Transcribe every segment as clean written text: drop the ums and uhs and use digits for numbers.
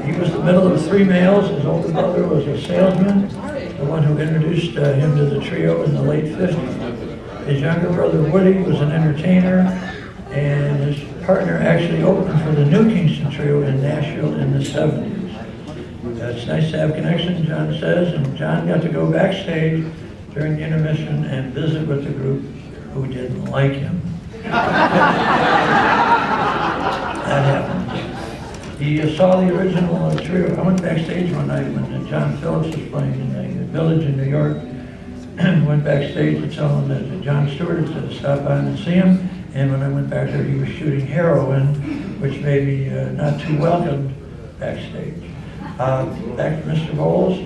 He was the middle of three males. His older brother was a salesman, the one who introduced him to the trio in the late 50s. His younger brother Woody was an entertainer, and his partner actually opened for the new Kingston trio in Nashville in the 70s. It's nice to have connection, John says, and John got to go backstage during the intermission and visit with the group who didn't like him. That happened. He saw the original trio. I went backstage one night when John Phillips was playing in the Village in New York, and went backstage to tell him that John Stewart had to stop by and see him. And when I went back there, he was shooting heroin, which made me not too welcomed backstage. Back to Mr. Bowles.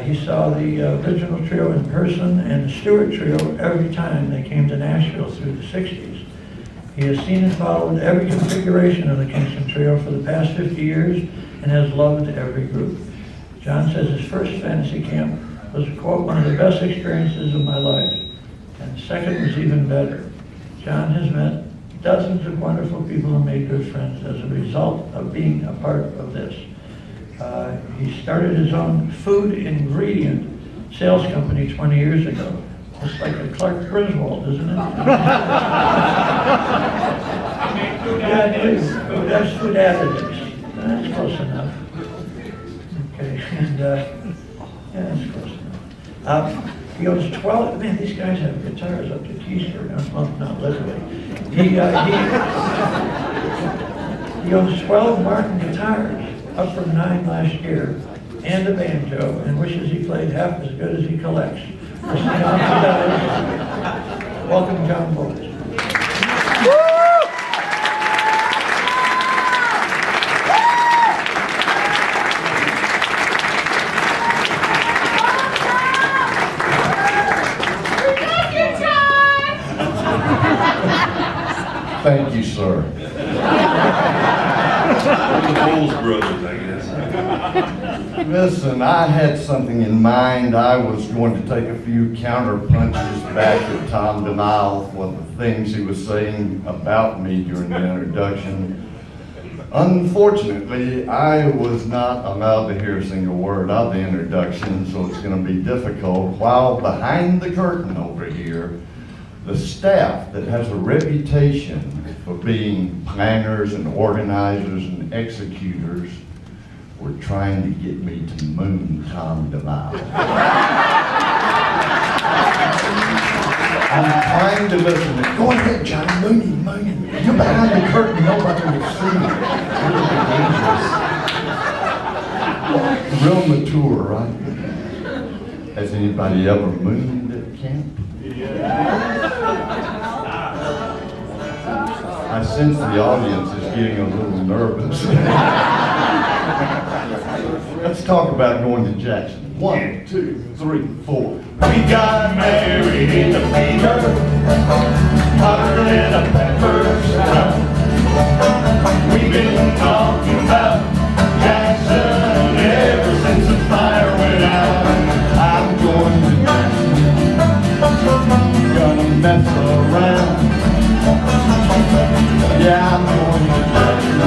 He saw the original trio in person and the Stewart trio every time they came to Nashville through the 60s. He has seen and followed every configuration of the Kingston trio for the past 50 years and has loved every group. John says his first fantasy camp was, quote, one of the best experiences of my life, and the second was even better. John has met dozens of wonderful people and made good friends as a result of being a part of this. He started his own food ingredient sales company 20 years ago. It's like a Clark Griswold, isn't it? Yeah, it is. That's food additives. That's close enough. Okay, and yeah, that's close enough. He owns 12, man, these guys have guitars up to Keystone. Well, not literally. He owns 12 Martin guitars, up from 9 last year, and a banjo, and wishes he played half as good as he collects. Welcome, John Bowles. Thank you, sir. The Bowles brothers, I guess. Listen, I had something in mind. I was going to take a few counter punches back at Tom DeMille for the things he was saying about me during the introduction. Unfortunately, I was not allowed to hear a single word of the introduction, so it's going to be difficult. While behind the curtain over here, the staff that has a reputation for being planners and organizers and executors were trying to get me to moon Tom DeMille. I'm trying to listen. Go ahead, Johnny, moon him. You're behind the curtain, nobody will see you. Real mature, right? Has anybody ever mooned at camp? I sense the audience is getting a little nervous. Let's talk about going to Jackson. 1, 2, 3, 4. We got married in the fever, hotter than a pepper sprout. We've been talking about Jackson ever since the fire went out. I'm going to Jackson, gonna mess around. Yeah, I'm going to Jackson.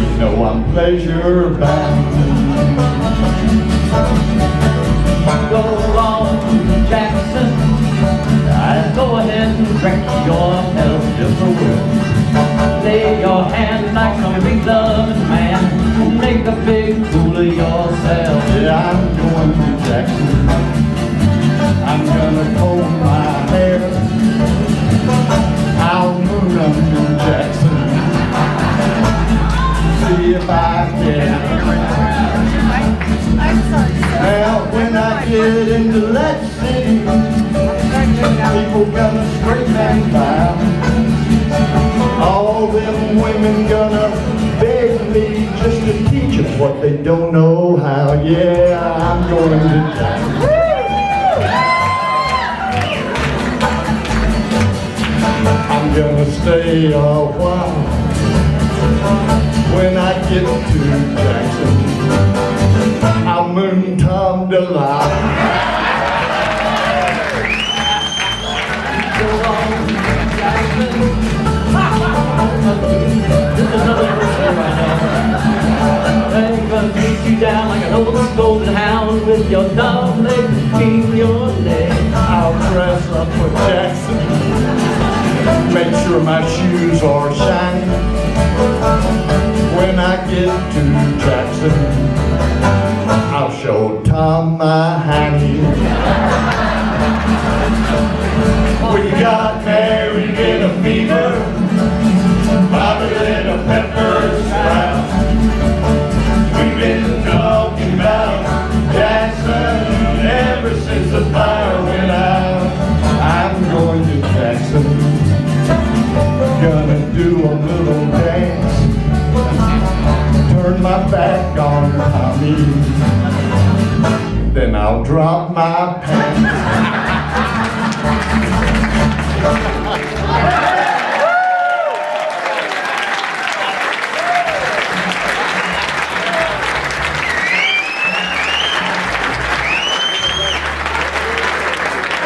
You know I'm pleasure bound. Go on to Jackson, go ahead and drink yourself just a while. Lay your hand like a big loving man, make a big fool of yourself. Yeah, I'm going to Jackson. I'm gonna comb my hair. I'll moon up to Jackson. See if I can. Now when I get into that city, people gonna scream and bow. All them women gonna beg me just to teach them what they don't know how. Yeah, I'm going to Jackson. I'm gonna stay a while. When I get to Jackson, I'll moon Tom DeMille. This is another person right now. between your legs. I'll dress up for Jackson, make sure my shoes are shiny. When I get to Jackson, I'll show Tom my honey. We got married in a fever, Bobby lit a pepper's spout. We've been talking about Jackson ever since the fire went out. I'm going to Jackson, gonna do a little dance, turn my back on Tommy, then I'll drop my pants.